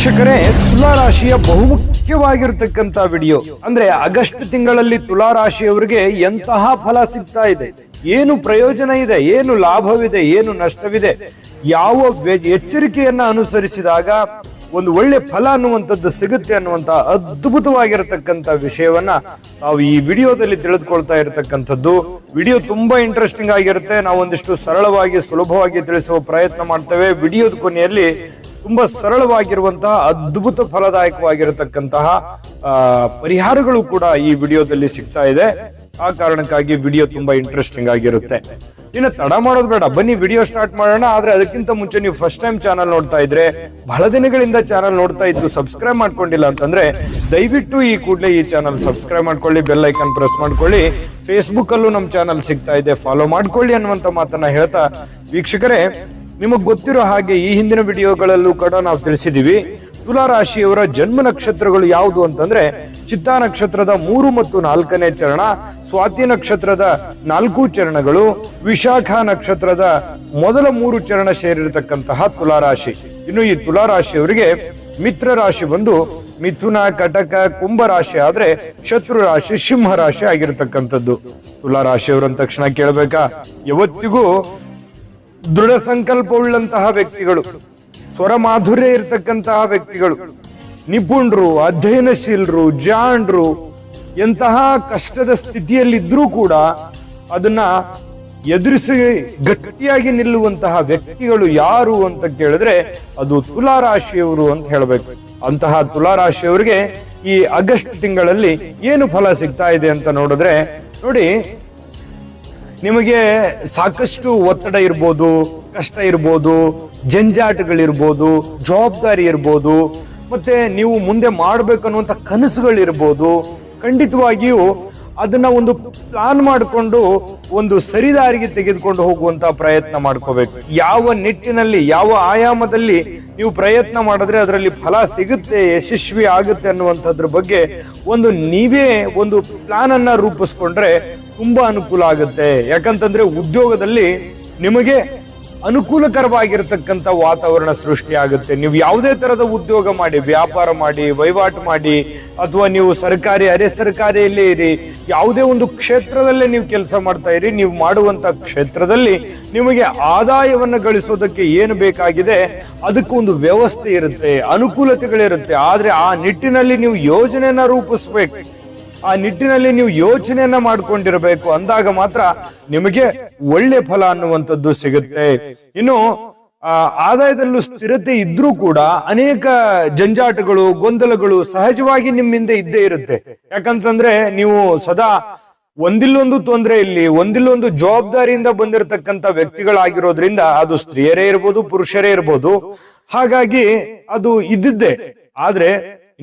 ವೀಕ್ಷಕರೇ, ತುಲಾ ರಾಶಿಯ ಬಹುಮುಖ್ಯವಾಗಿರತಕ್ಕಂತ ವಿಡಿಯೋ ಅಂದ್ರೆ ಆಗಸ್ಟ್ ತಿಂಗಳಲ್ಲಿ ತುಲಾ ರಾಶಿಯವರಿಗೆ ಎಂತಹ ಫಲ ಸಿಗ್ತಾ ಇದೆ, ಏನು ಪ್ರಯೋಜನ ಇದೆ, ಏನು ಲಾಭವಿದೆ, ಏನು ನಷ್ಟವಿದೆ, ಯಾವ ಎಚ್ಚರಿಕೆಯನ್ನ ಅನುಸರಿಸಿದಾಗ ಒಂದು ಒಳ್ಳೆ ಫಲ ಅನ್ನುವಂಥದ್ದು ಸಿಗುತ್ತೆ ಅನ್ನುವಂತ ಅದ್ಭುತವಾಗಿರತಕ್ಕಂತ ವಿಷಯವನ್ನ ನಾವು ಈ ವಿಡಿಯೋದಲ್ಲಿ ತಿಳಿದುಕೊಳ್ತಾ ಇರತಕ್ಕಂಥದ್ದು. ವಿಡಿಯೋ ತುಂಬಾ ಇಂಟ್ರೆಸ್ಟಿಂಗ್ ಆಗಿರುತ್ತೆ. ನಾವು ಒಂದಿಷ್ಟು ಸರಳವಾಗಿ ಸುಲಭವಾಗಿ ತಿಳಿಸುವ ಪ್ರಯತ್ನ ಮಾಡ್ತೇವೆ. ವಿಡಿಯೋದ ಕೊನೆಯಲ್ಲಿ ತುಂಬಾ ಸರಳವಾಗಿರುವಂತಹ ಅದ್ಭುತ ಫಲದಾಯಕವಾಗಿರತಕ್ಕಂತಹ ಪರಿಹಾರಗಳು ಕೂಡ ಈ ವಿಡಿಯೋದಲ್ಲಿ ಸಿಗ್ತಾ ಇದೆ. ಆ ಕಾರಣಕ್ಕಾಗಿ ವಿಡಿಯೋ ತುಂಬಾ ಇಂಟ್ರೆಸ್ಟಿಂಗ್ ಆಗಿರುತ್ತೆ. ಇನ್ನು ತಡ ಮಾಡೋದು ಬೇಡ, ಬನ್ನಿ ವಿಡಿಯೋ ಸ್ಟಾರ್ಟ್ ಮಾಡೋಣ. ಆದ್ರೆ ಅದಕ್ಕಿಂತ ಮುಂಚೆ ನೀವು ಫಸ್ಟ್ ಟೈಮ್ ಚಾನಲ್ ನೋಡ್ತಾ ಇದ್ರೆ, ಬಹಳ ದಿನಗಳಿಂದ ಚಾನಲ್ ನೋಡ್ತಾ ಇದ್ದು ಸಬ್ಸ್ಕ್ರೈಬ್ ಮಾಡ್ಕೊಂಡಿಲ್ಲ ಅಂತಂದ್ರೆ ದಯವಿಟ್ಟು ಈ ಕೂಡಲೇ ಈ ಚಾನಲ್ ಸಬ್ಸ್ಕ್ರೈಬ್ ಮಾಡ್ಕೊಳ್ಳಿ, ಬೆಲ್ ಐಕಾನ್ ಪ್ರೆಸ್ ಮಾಡ್ಕೊಳ್ಳಿ. ಫೇಸ್ಬುಕ್ ಅಲ್ಲೂ ನಮ್ಮ ಚಾನಲ್ ಸಿಗ್ತಾ ಇದೆ, ಫಾಲೋ ಮಾಡ್ಕೊಳ್ಳಿ ಅನ್ನುವಂತ ಮಾತನ್ನ ಹೇಳ್ತಾ, ವೀಕ್ಷಕರೇ ನಿಮಗ್ ಗೊತ್ತಿರೋ ಹಾಗೆ ಈ ಹಿಂದಿನ ವಿಡಿಯೋಗಳಲ್ಲೂ ಕೂಡ ನಾವು ತಿಳಿಸಿದೀವಿ. ತುಲಾ ರಾಶಿಯವರ ಜನ್ಮ ನಕ್ಷತ್ರಗಳು ಯಾವುದು ಅಂತಂದ್ರೆ ಚಿತ್ತಾ ನಕ್ಷತ್ರದ 3 ಮತ್ತು 4ನೇ ಚರಣ, ಸ್ವಾತಿ ನಕ್ಷತ್ರದ 4 ಚರಣಗಳು, ವಿಶಾಖ ನಕ್ಷತ್ರದ ಮೊದಲ 3 ಚರಣ ಸೇರಿರತಕ್ಕಂತಹ ತುಲಾ ರಾಶಿ. ಇನ್ನು ಈ ತುಲಾ ರಾಶಿಯವರಿಗೆ ಮಿತ್ರ ರಾಶಿ ಬಂದು ಮಿಥುನ, ಕಟಕ, ಕುಂಭ ರಾಶಿ ಆದ್ರೆ ಶತ್ರು ರಾಶಿ ಸಿಂಹ ರಾಶಿ ಆಗಿರತಕ್ಕಂಥದ್ದು. ತುಲಾ ರಾಶಿಯವರಂದ ತಕ್ಷಣ ಕೇಳಬೇಕಾ, ಯಾವತ್ತಿಗೂ ದೃಢ ಸಂಕಲ್ಪವುಳ್ಳಂತಹ ವ್ಯಕ್ತಿಗಳು, ಸ್ವರ ಮಾಧುರ್ಯ ಇರತಕ್ಕಂತಹ ವ್ಯಕ್ತಿಗಳು, ನಿಪುಣರು, ಅಧ್ಯಯನಶೀಲರು, ಜಾಣರು, ಎಂತಹ ಕಷ್ಟದ ಸ್ಥಿತಿಯಲ್ಲಿದ್ರೂ ಕೂಡ ಅದನ್ನ ಎದುರಿಸಿ ಗಟ್ಟಿಯಾಗಿ ನಿಲ್ಲುವಂತಹ ವ್ಯಕ್ತಿಗಳು ಯಾರು ಅಂತ ಕೇಳಿದ್ರೆ ಅದು ತುಲಾ ರಾಶಿಯವರು ಅಂತ ಹೇಳ್ಬೇಕು. ಅಂತಹ ತುಲಾ ರಾಶಿಯವರಿಗೆ ಈ ಆಗಸ್ಟ್ ತಿಂಗಳಲ್ಲಿ ಏನು ಫಲ ಸಿಗ್ತಾ ಇದೆ ಅಂತ ನೋಡಿದ್ರೆ, ನೋಡಿ, ನಿಮಗೆ ಸಾಕಷ್ಟು ಒತ್ತಡ ಇರ್ಬೋದು, ಕಷ್ಟ ಇರ್ಬೋದು, ಜಂಜಾಟಗಳಿರ್ಬೋದು, ಜವಾಬ್ದಾರಿ ಇರ್ಬೋದು, ಮತ್ತೆ ನೀವು ಮುಂದೆ ಮಾಡ್ಬೇಕನ್ನುವಂತ ಕನಸುಗಳಿರ್ಬೋದು. ಖಂಡಿತವಾಗಿಯೂ ಅದನ್ನ ಒಂದು ಪ್ಲಾನ್ ಮಾಡಿಕೊಂಡು ಒಂದು ಸರಿದಾರಿಗೆ ತೆಗೆದುಕೊಂಡು ಹೋಗುವಂತ ಪ್ರಯತ್ನ ಮಾಡ್ಕೋಬೇಕು. ಯಾವ ನಿಟ್ಟಿನಲ್ಲಿ, ಯಾವ ಆಯಾಮದಲ್ಲಿ ನೀವು ಪ್ರಯತ್ನ ಮಾಡಿದ್ರೆ ಅದರಲ್ಲಿ ಫಲ ಸಿಗುತ್ತೆ, ಯಶಸ್ವಿ ಆಗುತ್ತೆ ಅನ್ನುವಂಥದ್ರ ಬಗ್ಗೆ ನೀವೇ ಒಂದು ಪ್ಲಾನ್ ಅನ್ನ ರೂಪಿಸ್ಕೊಂಡ್ರೆ ತುಂಬಾ ಅನುಕೂಲ ಆಗುತ್ತೆ. ಯಾಕಂತಂದ್ರೆ ಉದ್ಯೋಗದಲ್ಲಿ ನಿಮಗೆ ಅನುಕೂಲಕರವಾಗಿರತಕ್ಕಂಥ ವಾತಾವರಣ ಸೃಷ್ಟಿ ಆಗುತ್ತೆ. ನೀವು ಯಾವುದೇ ತರದ ಉದ್ಯೋಗ ಮಾಡಿ, ವ್ಯಾಪಾರ ಮಾಡಿ, ವಹಿವಾಟು ಮಾಡಿ, ಅಥವಾ ನೀವು ಸರ್ಕಾರಿ, ಅರೆ ಸರ್ಕಾರಿಯಲ್ಲೇ ಇರಿ, ಯಾವುದೇ ಒಂದು ಕ್ಷೇತ್ರದಲ್ಲೇ ನೀವು ಕೆಲಸ ಮಾಡ್ತಾ ಇರಿ, ನೀವು ಮಾಡುವಂತ ಕ್ಷೇತ್ರದಲ್ಲಿ ನಿಮಗೆ ಆದಾಯವನ್ನು ಗಳಿಸೋದಕ್ಕೆ ಏನು ಬೇಕಾಗಿದೆ ಅದಕ್ಕೊಂದು ವ್ಯವಸ್ಥೆ ಇರುತ್ತೆ, ಅನುಕೂಲತೆಗಳಿರುತ್ತೆ. ಆದ್ರೆ ಆ ನಿಟ್ಟಿನಲ್ಲಿ ನೀವು ಯೋಜನೆಯನ್ನ ರೂಪಿಸ್ಬೇಕು, ಆ ನಿಟ್ಟಿನಲ್ಲಿ ನೀವು ಯೋಚನೆಯನ್ನ ಮಾಡ್ಕೊಂಡಿರಬೇಕು. ಅಂದಾಗ ಮಾತ್ರ ನಿಮಗೆ ಒಳ್ಳೆ ಫಲ ಅನ್ನುವಂಥದ್ದು ಸಿಗುತ್ತೆ. ಇನ್ನು ಆದಾಯದಲ್ಲೂ ಸ್ಥಿರತೆ ಇದ್ರೂ ಕೂಡ ಅನೇಕ ಜಂಜಾಟಗಳು, ಗೊಂದಲಗಳು ಸಹಜವಾಗಿ ನಿಮ್ಮಿಂದ ಇದ್ದೇ ಇರುತ್ತೆ. ಯಾಕಂತಂದ್ರೆ ನೀವು ಸದಾ ಒಂದಿಲ್ಲೊಂದು ತೊಂದರೆಯಲ್ಲಿ, ಒಂದಿಲ್ಲೊಂದು ಜವಾಬ್ದಾರಿಯಿಂದ ಬಂದಿರತಕ್ಕಂತ ವ್ಯಕ್ತಿಗಳಾಗಿರೋದ್ರಿಂದ, ಅದು ಸ್ತ್ರೀಯರೇ ಇರ್ಬೋದು, ಪುರುಷರೇ ಇರ್ಬೋದು, ಹಾಗಾಗಿ ಅದು ಇದ್ದಿದ್ದೆ. ಆದ್ರೆ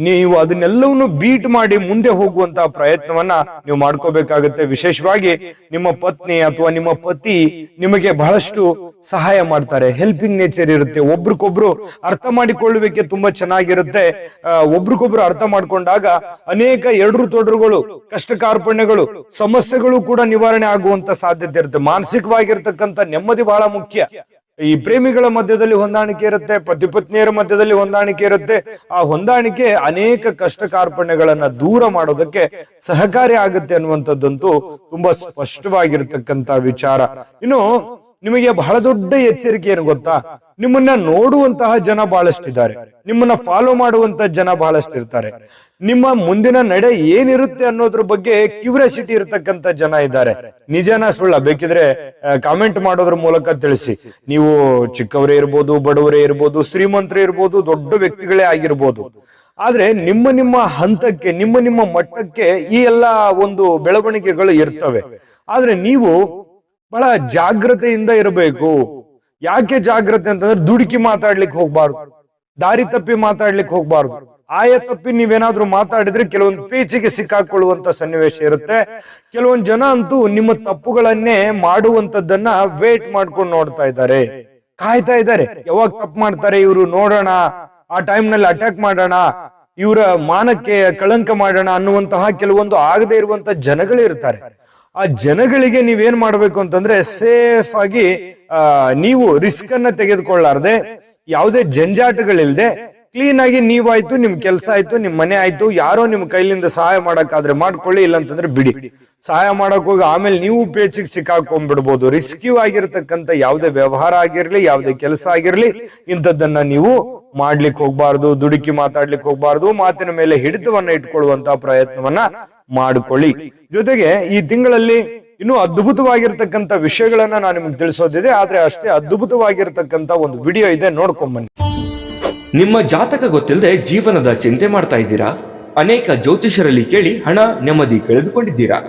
ನೀವು ಅದನ್ನೆಲ್ಲವನ್ನು ಬೀಟ್ ಮಾಡಿ ಮುಂದೆ ಹೋಗುವಂತಹ ಪ್ರಯತ್ನವನ್ನ ನೀವು ಮಾಡ್ಕೋಬೇಕಾಗುತ್ತೆ. ವಿಶೇಷವಾಗಿ ನಿಮ್ಮ ಪತ್ನಿ ಅಥವಾ ನಿಮ್ಮ ಪತಿ ನಿಮಗೆ ಬಹಳಷ್ಟು ಸಹಾಯ ಮಾಡ್ತಾರೆ, ಹೆಲ್ಪಿಂಗ್ ನೇಚರ್ ಇರುತ್ತೆ. ಒಬ್ರಿಗೊಬ್ರು ಅರ್ಥ ಮಾಡಿಕೊಳ್ಳುವಿಕೆ ತುಂಬಾ ಚೆನ್ನಾಗಿರುತ್ತೆ. ಒಬ್ರಿಗೊಬ್ರು ಅರ್ಥ ಮಾಡ್ಕೊಂಡಾಗ ಅನೇಕ ಎಡರು ತೊಡರುಗಳು, ಕಷ್ಟ ಕಾರ್ಪಣ್ಯಗಳು, ಸಮಸ್ಯೆಗಳು ಕೂಡ ನಿವಾರಣೆ ಆಗುವಂತ ಸಾಧ್ಯತೆ ಇರುತ್ತೆ. ಮಾನಸಿಕವಾಗಿರ್ತಕ್ಕಂಥ ನೆಮ್ಮದಿ ಬಹಳ ಮುಖ್ಯ. ಈ ಪ್ರೇಮಿಗಳ ಮಧ್ಯದಲ್ಲಿ ಹೊಂದಾಣಿಕೆ ಇರುತ್ತೆ, ಪತಿ ಪತ್ನಿಯರ ಮಧ್ಯದಲ್ಲಿ ಹೊಂದಾಣಿಕೆ ಇರುತ್ತೆ. ಆ ಹೊಂದಾಣಿಕೆ ಅನೇಕ ಕಷ್ಟ ಕಾರ್ಪಣ್ಯಗಳನ್ನ ದೂರ ಮಾಡೋದಕ್ಕೆ ಸಹಕಾರಿ ಆಗುತ್ತೆ ಅನ್ನುವಂಥದ್ದಂತೂ ತುಂಬಾ ಸ್ಪಷ್ಟವಾಗಿರ್ತಕ್ಕಂತ ವಿಚಾರ. ಇನ್ನು ನಿಮಗೆ ಬಹಳ ದೊಡ್ಡ ಎಚ್ಚರಿಕೆ ಏನು ಗೊತ್ತಾ, ನಿಮ್ಮನ್ನ ನೋಡುವಂತಹ ಜನ ಬಹಳಷ್ಟಿದ್ದಾರೆ, ನಿಮ್ಮನ್ನ ಫಾಲೋ ಮಾಡುವಂತ ಜನ ಬಹಳಷ್ಟಿರ್ತಾರೆ. ನಿಮ್ಮ ಮುಂದಿನ ನಡೆ ಏನಿರುತ್ತೆ ಅನ್ನೋದ್ರ ಬಗ್ಗೆ ಕ್ಯೂರಿಯಾಸಿಟಿ ಇರತಕ್ಕಂತ ಜನ ಇದ್ದಾರೆ. ನಿಜನ ಸುಳ್ಳ ಬೇಕಿದ್ರೆ ಕಾಮೆಂಟ್ ಮಾಡೋದ್ರ ಮೂಲಕ ತಿಳಿಸಿ. ನೀವು ಚಿಕ್ಕವರೇ ಇರ್ಬೋದು, ಬಡವರೇ ಇರ್ಬೋದು, ಶ್ರೀಮಂತರೇ ಇರ್ಬೋದು, ದೊಡ್ಡ ವ್ಯಕ್ತಿಗಳೇ ಆಗಿರ್ಬೋದು. ಆದ್ರೆ ನಿಮ್ಮ ಹಂತಕ್ಕೆ, ನಿಮ್ಮ ಮಟ್ಟಕ್ಕೆ ಈ ಎಲ್ಲಾ ಒಂದು ಬೆಳವಣಿಗೆಗಳು ಇರ್ತವೆ. ಆದ್ರೆ ನೀವು ಬಹಳ ಜಾಗ್ರತೆಯಿಂದ ಇರಬೇಕು. ಯಾಕೆ ಜಾಗ್ರತೆ ಅಂತಂದ್ರೆ, ದುಡುಕಿ ಮಾತಾಡ್ಲಿಕ್ಕೆ ಹೋಗ್ಬಾರ್ದು, ದಾರಿ ತಪ್ಪಿ ಮಾತಾಡ್ಲಿಕ್ಕೆ ಹೋಗ್ಬಾರ್ದು. ಆಯ ತಪ್ಪಿ ನೀವೇನಾದ್ರೂ ಮಾತಾಡಿದ್ರೆ ಕೆಲವೊಂದು ಪೇಚಿಗೆ ಸಿಕ್ಕಾಕೊಳ್ಳುವಂತ ಸನ್ನಿವೇಶ ಇರುತ್ತೆ. ಕೆಲವೊಂದು ಜನ ಅಂತೂ ನಿಮ್ಮ ತಪ್ಪುಗಳನ್ನೇ ಮಾಡುವಂತದ್ದನ್ನ ವೇಟ್ ಮಾಡ್ಕೊಂಡು ನೋಡ್ತಾ ಇದ್ದಾರೆ, ಕಾಯ್ತಾ ಇದ್ದಾರೆ. ಯಾವಾಗ ತಪ್ಪು ಮಾಡ್ತಾರೆ ಇವರು, ನೋಡೋಣ, ಆ ಟೈಮ್ ನಲ್ಲಿ ಅಟ್ಯಾಕ್ ಮಾಡೋಣ, ಇವರ ಮಾನಕ್ಕೆ ಕಳಂಕ ಮಾಡೋಣ ಅನ್ನುವಂತಹ ಕೆಲವೊಂದು ಆಗದೆ ಇರುವಂತ ಜನಗಳೇ ಇರ್ತಾರೆ. ಆ ಜನಗಳಿಗೆ ನೀವೇನ್ ಮಾಡ್ಬೇಕು ಅಂತಂದ್ರೆ, ಸೇಫ್ ಆಗಿ ನೀವು ರಿಸ್ಕ್ ಅನ್ನ ತೆಗೆದುಕೊಳ್ಳಾರ್ದೆ, ಯಾವುದೇ ಜಂಜಾಟಗಳಿಲ್ಲದೆ ಕ್ಲೀನ್ ಆಗಿ ನೀವಾಯ್ತು, ನಿಮ್ ಕೆಲಸ ಆಯ್ತು, ನಿಮ್ ಮನೆ ಆಯ್ತು. ಯಾರೋ ನಿಮ್ ಕೈಲಿಂದ ಸಹಾಯ ಮಾಡಕ್ಕಾದ್ರೆ ಮಾಡ್ಕೊಳ್ಳಿ, ಇಲ್ಲಂತಂದ್ರೆ ಬಿಡಿ. ಸಹಾಯ ಮಾಡಕ್ ಹೋಗಿ ಆಮೇಲೆ ನೀವು ಪೇಚಿಗೆ ಸಿಕ್ಕಾಕೊಂಡ್ಬಿಡ್ಬೋದು. ರಿಸ್ಕ್ಯೂ ಆಗಿರ್ತಕ್ಕಂಥ ಯಾವುದೇ ವ್ಯವಹಾರ ಆಗಿರ್ಲಿ, ಯಾವುದೇ ಕೆಲಸ ಆಗಿರ್ಲಿ, ಇಂಥದ್ದನ್ನ ನೀವು ಮಾಡ್ಲಿಕ್ಕೆ ಹೋಗ್ಬಾರ್ದು. ದುಡುಕಿ ಮಾತಾಡ್ಲಿಕ್ಕೆ ಹೋಗ್ಬಾರ್ದು. ಮಾತಿನ ಮೇಲೆ ಹಿಡಿತವನ್ನ ಇಟ್ಕೊಳ್ಳುವಂತ ಪ್ರಯತ್ನವನ್ನ ಮಾಡ್ಕೊಳ್ಳಿ. ಜೊತೆಗೆ ಈ ತಿಂಗಳಲ್ಲಿ ಇನ್ನು ಅದ್ಭುತವಾಗಿರ್ತಕ್ಕಂಥ ವಿಷಯಗಳನ್ನ ನಾನು ನಿಮ್ಗೆ ತಿಳಿಸೋದಿದೆ. ಆದ್ರೆ ಅಷ್ಟೇ ಅದ್ಭುತವಾಗಿರ್ತಕ್ಕಂಥ ಒಂದು ವಿಡಿಯೋ ಇದೆ, ನೋಡ್ಕೊಂಬನ್ನಿ. ನಿಮ್ಮ ಜಾತಕ ಗೊತ್ತಿಲ್ಲದೆ ಜೀವನದ ಚಿಂತೆ ಮಾಡ್ತಾ ಇದ್ದೀರಾ? ಅನೇಕ ಜ್ಯೋತಿಷರಲ್ಲಿ ಕೇಳಿ ಹಣ ನೆಮ್ಮದಿ ಕಳೆದುಕೊಂಡಿದ್ದೀರಾ?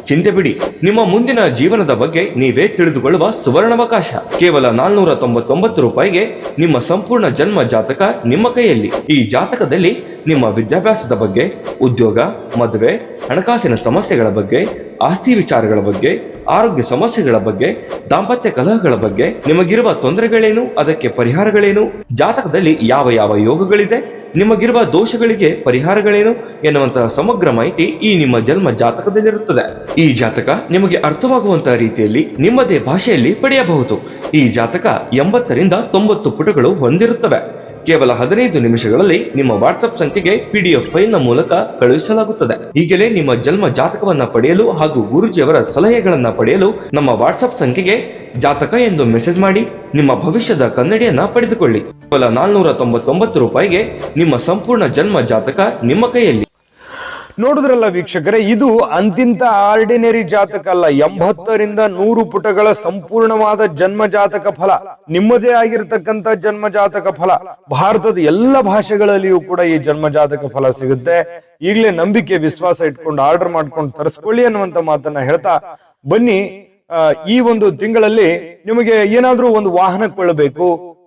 ಚಿಂತೆ ಬಿಡಿ, ನಿಮ್ಮ ಮುಂದಿನ ಜೀವನದ ಬಗ್ಗೆ ನೀವೇ ತಿಳಿದುಕೊಳ್ಳುವ ಸುವರ್ಣಾವಕಾಶ. ಕೇವಲ 499 ರೂಪಾಯಿಗೆ ನಿಮ್ಮ ಸಂಪೂರ್ಣ ಜನ್ಮ ಜಾತಕ ನಿಮ್ಮ ಕೈಯಲ್ಲಿ. ಈ ಜಾತಕದಲ್ಲಿ ನಿಮ್ಮ ವಿದ್ಯಾಭ್ಯಾಸದ ಬಗ್ಗೆ, ಉದ್ಯೋಗ, ಮದುವೆ, ಹಣಕಾಸಿನ ಸಮಸ್ಯೆಗಳ ಬಗ್ಗೆ, ಆಸ್ತಿ ವಿಚಾರಗಳ ಬಗ್ಗೆ, ಆರೋಗ್ಯ ಸಮಸ್ಯೆಗಳ ಬಗ್ಗೆ, ದಾಂಪತ್ಯ ಕಲಹಗಳ ಬಗ್ಗೆ, ನಿಮಗಿರುವ ತೊಂದರೆಗಳೇನು, ಅದಕ್ಕೆ ಪರಿಹಾರಗಳೇನು, ಜಾತಕದಲ್ಲಿ ಯಾವ ಯಾವ ಯೋಗಗಳಿದೆ, ನಿಮಗಿರುವ ದೋಷಗಳಿಗೆ ಪರಿಹಾರಗಳೇನು ಎನ್ನುವಂತಹ ಸಮಗ್ರ ಮಾಹಿತಿ ಈ ನಿಮ್ಮ ಜನ್ಮ ಜಾತಕದಲ್ಲಿರುತ್ತದೆ. ಈ ಜಾತಕ ನಿಮಗೆ ಅರ್ಥವಾಗುವಂತಹ ರೀತಿಯಲ್ಲಿ ನಿಮ್ಮದೇ ಭಾಷೆಯಲ್ಲಿ ಪಡೆಯಬಹುದು. ಈ ಜಾತಕ 80ರಿಂದ 90 ಪುಟಗಳು ಹೊಂದಿರುತ್ತವೆ. ಕೇವಲ 15 ನಿಮಿಷಗಳಲ್ಲಿ ನಿಮ್ಮ ವಾಟ್ಸ್ಆಪ್ ಸಂಖ್ಯೆಗೆ PDF ಫೈಲ್ ನ ಮೂಲಕ ಕಳುಹಿಸಲಾಗುತ್ತದೆ. ಈಗಲೇ ನಿಮ್ಮ ಜನ್ಮ ಜಾತಕವನ್ನ ಪಡೆಯಲು ಹಾಗೂ ಗುರುಜಿಯವರ ಸಲಹೆಗಳನ್ನ ಪಡೆಯಲು ನಮ್ಮ ವಾಟ್ಸ್ಆಪ್ ಸಂಖ್ಯೆಗೆ ಜಾತಕ ಎಂದು ಮೆಸೇಜ್ ಮಾಡಿ ನಿಮ್ಮ ಭವಿಷ್ಯದ ಕನ್ನಡಿಯನ್ನ ಪಡೆದುಕೊಳ್ಳಿ. ಕೇವಲ 499 ರೂಪಾಯಿಗೆ ನಿಮ್ಮ ಸಂಪೂರ್ಣ ಜನ್ಮ ಜಾತಕ ನಿಮ್ಮ ಕೈಯಲ್ಲಿ. ನೋಡಿದ್ರಲ್ಲ ವೀಕ್ಷಕರೇ, ಇದು ಅಂತಿಂತ ಆರ್ಡಿನರಿ ಜಾತಕ ಅಲ್ಲ. 80ರಿಂದ 100 ಪುಟಗಳ ಸಂಪೂರ್ಣವಾದ ಜನ್ಮ ಜಾತಕ ಫಲ, ನಿಮ್ಮದೇ ಆಗಿರ್ತಕ್ಕಂಥ ಜನ್ಮ ಜಾತಕ ಫಲ. ಭಾರತದ ಎಲ್ಲ ಭಾಷೆಗಳಲ್ಲಿಯೂ ಕೂಡ ಈ ಜನ್ಮ ಜಾತಕ ಫಲ ಸಿಗುತ್ತೆ. ಈಗಲೇ ನಂಬಿಕೆ, ವಿಶ್ವಾಸ ಇಟ್ಕೊಂಡು ಆರ್ಡರ್ ಮಾಡ್ಕೊಂಡು ತರಿಸ್ಕೊಳ್ಳಿ ಅನ್ನುವಂತ ಮಾತನ್ನ ಹೇಳ್ತಾ ಬನ್ನಿ. ಈ ಒಂದು ತಿಂಗಳಲ್ಲಿ ನಿಮಗೆ ಏನಾದ್ರೂ ಒಂದು ವಾಹನ ಕೊಳ್ಳಬೇಕು,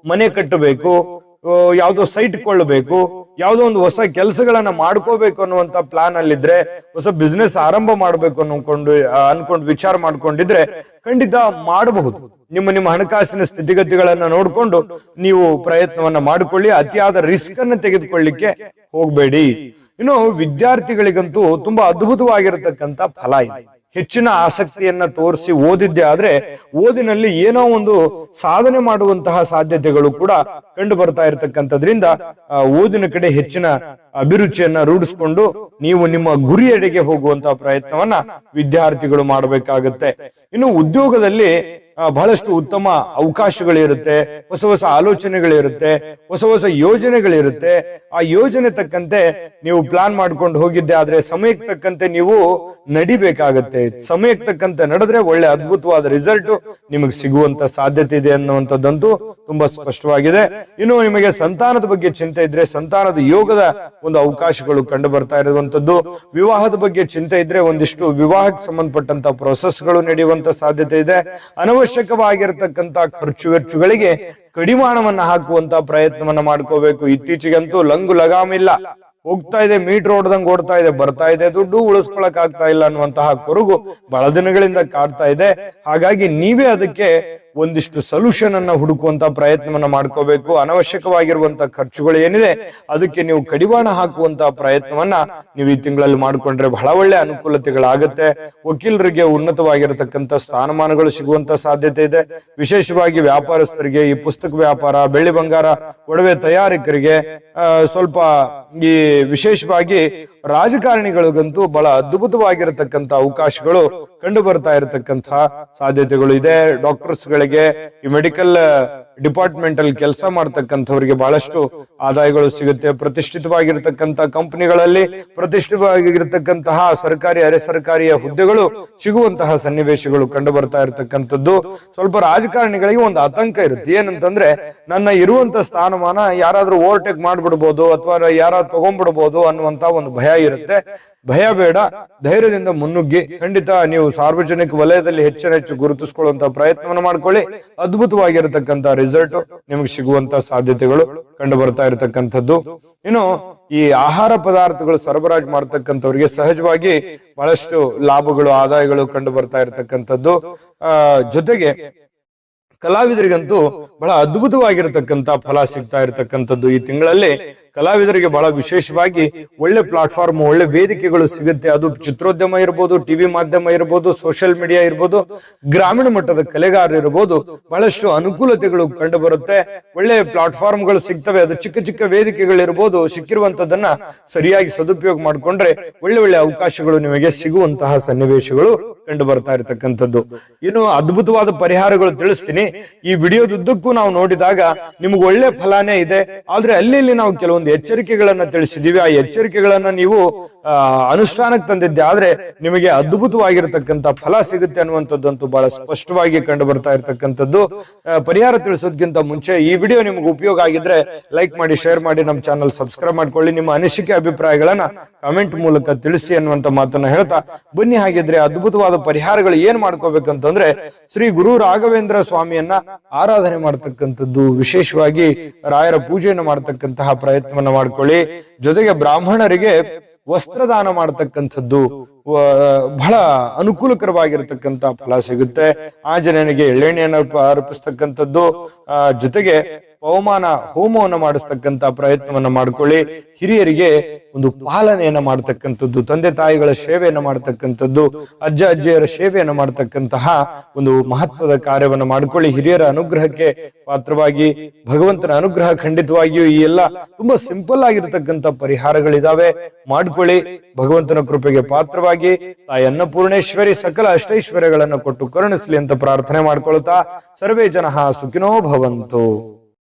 ಮನೆ ಕಟ್ಟಬೇಕು, ಯಾವ್ದೋ ಸೈಟ್ ಕೊಳ್ಳಬೇಕು, ಯಾವ್ದೋ ಒಂದು ಹೊಸ ಕೆಲಸಗಳನ್ನ ಮಾಡ್ಕೋಬೇಕು ಅನ್ನುವಂತ ಪ್ಲಾನ್ ಅಲ್ಲಿದ್ರೆ, ಹೊಸ ಬಿಸ್ನೆಸ್ ಆರಂಭ ಮಾಡ್ಬೇಕು ಅನ್ಕೊಂಡು ವಿಚಾರ ಮಾಡ್ಕೊಂಡಿದ್ರೆ ಖಂಡಿತ ಮಾಡಬಹುದು. ನಿಮ್ಮ ಹಣಕಾಸಿನ ಸ್ಥಿತಿಗತಿಗಳನ್ನ ನೋಡ್ಕೊಂಡು ನೀವು ಪ್ರಯತ್ನವನ್ನ ಮಾಡಿಕೊಳ್ಳಿ. ಅತಿಯಾದ ರಿಸ್ಕ್ ಅನ್ನ ತೆಗೆದುಕೊಳ್ಳಿಕ್ಕೆ ಹೋಗ್ಬೇಡಿ. ಇನ್ನು ವಿದ್ಯಾರ್ಥಿಗಳಿಗಂತೂ ತುಂಬಾ ಅದ್ಭುತವಾಗಿರತಕ್ಕಂತ ಫಲ ಇದೆ. ಹೆಚ್ಚಿನ ಆಸಕ್ತಿಯನ್ನ ತೋರಿಸಿ ಓದಿದ್ದೆ ಆದ್ರೆ ಓದಿನಲ್ಲಿ ಏನೋ ಒಂದು ಸಾಧನೆ ಮಾಡುವಂತಹ ಸಾಧ್ಯತೆಗಳು ಕೂಡ ಕಂಡು ಬರ್ತಾ ಇರತಕ್ಕಂಥದ್ರಿಂದ ಓದಿನ ಕಡೆ ಹೆಚ್ಚಿನ ಅಭಿರುಚಿಯನ್ನ ರೂಢಿಸ್ಕೊಂಡು ನೀವು ನಿಮ್ಮ ಗುರಿಯೆಡೆಗೆ ಹೋಗುವಂತಹ ಪ್ರಯತ್ನವನ್ನ ವಿದ್ಯಾರ್ಥಿಗಳು ಮಾಡಬೇಕಾಗತ್ತೆ. ಇನ್ನು ಉದ್ಯೋಗದಲ್ಲಿ ಬಹಳಷ್ಟು ಉತ್ತಮ ಅವಕಾಶಗಳಿರುತ್ತೆ, ಹೊಸ ಹೊಸ ಆಲೋಚನೆಗಳಿರುತ್ತೆ, ಹೊಸ ಹೊಸ ಯೋಜನೆಗಳಿರುತ್ತೆ. ಆ ಯೋಜನೆ ತಕ್ಕಂತೆ ನೀವು ಪ್ಲಾನ್ ಮಾಡ್ಕೊಂಡು ಹೋಗಿದ್ದೆ ಆದ್ರೆ ಸಮಯಕ್ಕೆ ತಕ್ಕಂತೆ ನೀವು ನಡಿಬೇಕಾಗತ್ತೆ. ಸಮಯಕ್ಕೆ ತಕ್ಕಂತೆ ನಡೆದ್ರೆ ಒಳ್ಳೆ ಅದ್ಭುತವಾದ ರಿಸಲ್ಟ್ ನಿಮಗೆ ಸಿಗುವಂತ ಸಾಧ್ಯತೆ ಇದೆ ಅನ್ನುವಂಥದ್ದಂತೂ ತುಂಬಾ ಸ್ಪಷ್ಟವಾಗಿದೆ. ಇನ್ನು ನಿಮಗೆ ಸಂತಾನದ ಬಗ್ಗೆ ಚಿಂತೆ ಇದ್ರೆ ಸಂತಾನದ ಯೋಗದ ಒಂದು ಅವಕಾಶಗಳು ಕಂಡು ಬರ್ತಾ ಇರುವಂತದ್ದು. ವಿವಾಹದ ಬಗ್ಗೆ ಚಿಂತೆ ಇದ್ರೆ ಒಂದಿಷ್ಟು ವಿವಾಹಕ್ಕೆ ಸಂಬಂಧಪಟ್ಟಂತ ಪ್ರೊಸೆಸ್ಗಳು ನಡೆಯುವಂತ ಸಾಧ್ಯತೆ ಇದೆ. ಅವಶ್ಯಕವಾಗಿರತಕ್ಕಂತ ಖರ್ಚು ವೆಚ್ಚಗಳಿಗೆ ಕಡಿವಾಣವನ್ನ ಹಾಕುವಂತ ಪ್ರಯತ್ನವನ್ನ ಮಾಡ್ಕೋಬೇಕು. ಇತ್ತೀಚೆಗಂತೂ ಲಂಗು ಲಗಾಮಿಲ್ಲ, ಹೋಗ್ತಾ ಇದೆ, ಮೀಟರ್ ಓಡ್ದಂಗ್ ಓಡ್ತಾ ಇದೆ, ಬರ್ತಾ ಇದೆ, ದುಡ್ಡು ಉಳಿಸ್ಕೊಳಕ್ ಆಗ್ತಾ ಇಲ್ಲ ಅನ್ನುವಂತಹ ಕೊರಗು ಬಹಳ ದಿನಗಳಿಂದ ಕಾಡ್ತಾ ಇದೆ. ಹಾಗಾಗಿ ನೀವೇ ಅದಕ್ಕೆ ಒಂದಿಷ್ಟು ಸೊಲ್ಯೂಷನ್ ಅನ್ನ ಹುಡುಕುವಂತ ಪ್ರಯತ್ನವನ್ನ ಮಾಡ್ಕೋಬೇಕು. ಅನವಶ್ಯಕವಾಗಿರುವಂತ ಖರ್ಚುಗಳು ಏನಿದೆ ಅದಕ್ಕೆ ನೀವು ಕಡಿವಾಣ ಹಾಕುವಂತ ಪ್ರಯತ್ನವನ್ನ ನೀವು ಈ ತಿಂಗಳಲ್ಲಿ ಮಾಡ್ಕೊಂಡ್ರೆ ಬಹಳ ಒಳ್ಳೆ ಅನುಕೂಲತೆಗಳಾಗತ್ತೆ. ವಕೀಲರಿಗೆ ಉನ್ನತವಾಗಿರತಕ್ಕಂತ ಸ್ಥಾನಮಾನಗಳು ಸಿಗುವಂತ ಸಾಧ್ಯತೆ ಇದೆ. ವಿಶೇಷವಾಗಿ ವ್ಯಾಪಾರಸ್ಥರಿಗೆ, ಈ ಪುಸ್ತಕ ವ್ಯಾಪಾರ, ಬೆಳ್ಳಿ ಬಂಗಾರ ಒಡವೆ ತಯಾರಕರಿಗೆ, ಸ್ವಲ್ಪ ಈ ವಿಶೇಷವಾಗಿ ರಾಜಕಾರಣಿಗಳಿಗಂತೂ ಬಹಳ ಅದ್ಭುತವಾಗಿರತಕ್ಕಂತ ಅವಕಾಶಗಳು ಕಂಡು ಬರ್ತಾ ಇರತಕ್ಕಂತ ಸಾಧ್ಯತೆಗಳು ಇದೆ. ಡಾಕ್ಟರ್ಸ್ ಗಳಿಗೆ, ಈ ಮೆಡಿಕಲ್ ಡಿಪಾರ್ಟ್ಮೆಂಟ್ ಅಲ್ಲಿ ಕೆಲಸ ಮಾಡ್ತಕ್ಕಂಥವ್ರಿಗೆ ಬಹಳಷ್ಟು ಆದಾಯಗಳು ಸಿಗುತ್ತೆ. ಪ್ರತಿಷ್ಠಿತವಾಗಿರ್ತಕ್ಕಂಥ ಕಂಪನಿಗಳಲ್ಲಿ ಪ್ರತಿಷ್ಠಿತವಾಗಿರ್ತಕ್ಕಂತಹ ಸರ್ಕಾರಿ, ಅರೆ ಸರ್ಕಾರಿಯ ಹುದ್ದೆಗಳು ಸಿಗುವಂತಹ ಸನ್ನಿವೇಶಗಳು ಕಂಡು ಬರ್ತಾ ಇರತಕ್ಕಂಥದ್ದು. ಸ್ವಲ್ಪ ರಾಜಕಾರಣಿಗಳಿಗೆ ಒಂದು ಆತಂಕ ಇರುತ್ತೆ. ಏನಂತಂದ್ರೆ ನನ್ನ ಇರುವಂತ ಸ್ಥಾನಮಾನ ಯಾರಾದ್ರೂ ಓವರ್ಟೇಕ್ ಮಾಡ್ಬಿಡ್ಬೋದು ಅಥವಾ ಯಾರಾದ್ರೂ ತಗೊಂಡ್ಬಿಡ್ಬೋದು ಅನ್ನುವಂತ ಒಂದು ಭಯ ಇರುತ್ತೆ. ಭಯ ಬೇಡ, ಧೈರ್ಯದಿಂದ ಮುನ್ನುಗ್ಗಿ ಖಂಡಿತ ನೀವು ಸಾರ್ವಜನಿಕ ವಲಯದಲ್ಲಿ ಹೆಚ್ಚು ಗುರುತಿಸಿಕೊಳ್ಳುವಂತ ಪ್ರಯತ್ನವನ್ನು ಮಾಡ್ಕೊಳ್ಳಿ. ಅದ್ಭುತವಾಗಿರತಕ್ಕಂತ ರಿಸಲ್ಟ್ ನಿಮಗೆ ಸಿಗುವಂತ ಸಾಧ್ಯತೆಗಳು ಕಂಡು ಬರ್ತಾ ಇರತಕ್ಕಂಥದ್ದು. ಇನ್ನು ಈ ಆಹಾರ ಪದಾರ್ಥಗಳು ಸರಬರಾಜು ಮಾಡ್ತಕ್ಕಂಥವ್ರಿಗೆ ಸಹಜವಾಗಿ ಬಹಳಷ್ಟು ಲಾಭಗಳು, ಆದಾಯಗಳು ಕಂಡು ಬರ್ತಾ ಇರತಕ್ಕಂಥದ್ದು. ಜೊತೆಗೆ ಕಲಾವಿದರಿಗಂತೂ ಬಹಳ ಅದ್ಭುತವಾಗಿರತಕ್ಕಂತ ಫಲ ಸಿಗ್ತಾ ಇರತಕ್ಕಂಥದ್ದು. ಈ ತಿಂಗಳಲ್ಲಿ ಕಲಾವಿದರಿಗೆ ಬಹಳ ವಿಶೇಷವಾಗಿ ಒಳ್ಳೆ ಪ್ಲಾಟ್ಫಾರ್ಮ್, ಒಳ್ಳೆ ವೇದಿಕೆಗಳು ಸಿಗುತ್ತೆ. ಅದು ಚಿತ್ರೋದ್ಯಮ ಇರ್ಬೋದು, ಟಿವಿ ಮಾಧ್ಯಮ ಇರ್ಬೋದು, ಸೋಷಿಯಲ್ ಮೀಡಿಯಾ ಇರ್ಬೋದು, ಗ್ರಾಮೀಣ ಮಟ್ಟದ ಕಲೆಗಾರರು ಇರ್ಬೋದು, ಬಹಳಷ್ಟು ಅನುಕೂಲತೆಗಳು ಕಂಡು ಬರುತ್ತೆ. ಒಳ್ಳೆ ಪ್ಲಾಟ್ಫಾರ್ಮ್ಗಳು ಸಿಗ್ತವೆ. ಅದು ಚಿಕ್ಕ ಚಿಕ್ಕ ವೇದಿಕೆಗಳಿರ್ಬೋದು. ಸಿಕ್ಕಿರುವಂತದನ್ನ ಸರಿಯಾಗಿ ಸದುಪಯೋಗ ಮಾಡ್ಕೊಂಡ್ರೆ ಒಳ್ಳೆ ಒಳ್ಳೆ ಅವಕಾಶಗಳು ನಿಮಗೆ ಸಿಗುವಂತಹ ಸನ್ನಿವೇಶಗಳು ಕಂಡು ಬರ್ತಾ ಇರತಕ್ಕಂಥದ್ದು. ಇನ್ನು ಅದ್ಭುತವಾದ ಪರಿಹಾರಗಳು ತಿಳಿಸ್ತೀನಿ. ಈ ವಿಡಿಯೋದುದ್ದಕ್ಕೂ ನಾವು ನೋಡಿದಾಗ ನಿಮ್ಗೆ ಒಳ್ಳೆ ಫಲಾನೇ ಇದೆ. ಆದ್ರೆ ಅಲ್ಲಿ ನಾವು ಕೆಲವೊಂದು ಎಚ್ಚರಿಕೆಗಳನ್ನ ತಿಳಿಸಿದೀವಿ. ಆ ಎಚ್ಚರಿಕೆಗಳನ್ನ ನೀವು ಅನುಷ್ಠಾನಕ್ಕೆ ತಂದಿದ್ದೆ ಆದ್ರೆ ನಿಮಗೆ ಅದ್ಭುತವಾಗಿರತಕ್ಕಂತ ಫಲ ಸಿಗುತ್ತೆ ಅನ್ನುವಂಥದ್ದಂತೂ ಬಹಳ ಸ್ಪಷ್ಟವಾಗಿ ಕಂಡು ಬರ್ತಾ ಇರತಕ್ಕಂಥದ್ದು. ಪರಿಹಾರ ತಿಳಿಸೋದಕ್ಕಿಂತ ಮುಂಚೆ ಈ ವಿಡಿಯೋ ನಿಮ್ಗೆ ಉಪಯೋಗ ಆಗಿದ್ರೆ ಲೈಕ್ ಮಾಡಿ, ಶೇರ್ ಮಾಡಿ, ನಮ್ಮ ಚಾನಲ್ ಸಬ್ಸ್ಕ್ರೈಬ್ ಮಾಡ್ಕೊಳ್ಳಿ. ನಿಮ್ಮ ಅನಿಸಿಕೆ ಅಭಿಪ್ರಾಯಗಳನ್ನ ಕಮೆಂಟ್ ಮೂಲಕ ತಿಳಿಸಿ ಅನ್ನುವಂತ ಮಾತನ್ನ ಹೇಳ್ತಾ ಬನ್ನಿ. ಹಾಗಿದ್ರೆ ಅದ್ಭುತವಾದ ಪರಿಹಾರಗಳು ಏನ್ ಮಾಡ್ಕೋಬೇಕಂತಂದ್ರೆ, ಶ್ರೀ ಗುರು ರಾಘವೇಂದ್ರ ಸ್ವಾಮಿಯನ್ನ ಆರಾಧನೆ ಮಾಡತಕ್ಕಂಥದ್ದು, ವಿಶೇಷವಾಗಿ ರಾಯರ ಪೂಜೆಯನ್ನು ಮಾಡತಕ್ಕಂತಹ ಪ್ರಯತ್ನವನ್ನ ಮಾಡ್ಕೊಳ್ಳಿ. ಜೊತೆಗೆ ಬ್ರಾಹ್ಮಣರಿಗೆ ವಸ್ತ್ರದಾನ ಮಾಡತಕ್ಕಂಥದ್ದು ಬಹಳ ಅನುಕೂಲಕರವಾಗಿರತಕ್ಕಂತ ಫಲ ಸಿಗುತ್ತೆ. ಆಂಜನೇಯನಿಗೆ ಎಳ್ಳೆಣ್ಣೆಯನ್ನು ಅರ್ಪಿಸ್ತಕ್ಕಂಥದ್ದು, ಜೊತೆಗೆ ಪವಮಾನ ಹೋಮವನ್ನು ಮಾಡಿಸ್ತಕ್ಕಂತ ಪ್ರಯತ್ನವನ್ನ ಮಾಡ್ಕೊಳ್ಳಿ. ಹಿರಿಯರಿಗೆ ಒಂದು ಪಾಲನೆಯನ್ನ ಮಾಡತಕ್ಕಂಥದ್ದು, ತಂದೆ ತಾಯಿಗಳ ಸೇವೆಯನ್ನು ಮಾಡತಕ್ಕಂಥದ್ದು, ಅಜ್ಜ ಅಜ್ಜಿಯರ ಸೇವೆಯನ್ನು ಮಾಡತಕ್ಕಂತಹ ಒಂದು ಮಹತ್ವದ ಕಾರ್ಯವನ್ನು ಮಾಡ್ಕೊಳ್ಳಿ. ಹಿರಿಯರ ಅನುಗ್ರಹಕ್ಕೆ ಪಾತ್ರವಾಗಿ ಭಗವಂತನ ಅನುಗ್ರಹ ಖಂಡಿತವಾಗಿಯೂ ಈ ಎಲ್ಲ ತುಂಬಾ ಸಿಂಪಲ್ ಆಗಿರತಕ್ಕಂತ ಪರಿಹಾರಗಳಿದಾವೆ. ಮಾಡ್ಕೊಳ್ಳಿ. ಭಗವಂತನ ಕೃಪೆಗೆ ಪಾತ್ರವಾಗಿ ತಾಯಿ ಅನ್ನಪೂರ್ಣೇಶ್ವರಿ ಸಕಲ ಅಷ್ಟೈಶ್ವರ್ಯಗಳನ್ನು ಕೊಟ್ಟು ಕರುಣಿಸ್ಲಿ ಅಂತ ಪ್ರಾರ್ಥನೆ ಮಾಡ್ಕೊಳ್ತಾ ಸರ್ವೇ ಜನಃ ಸುಖಿನೋ ಭವಂತು.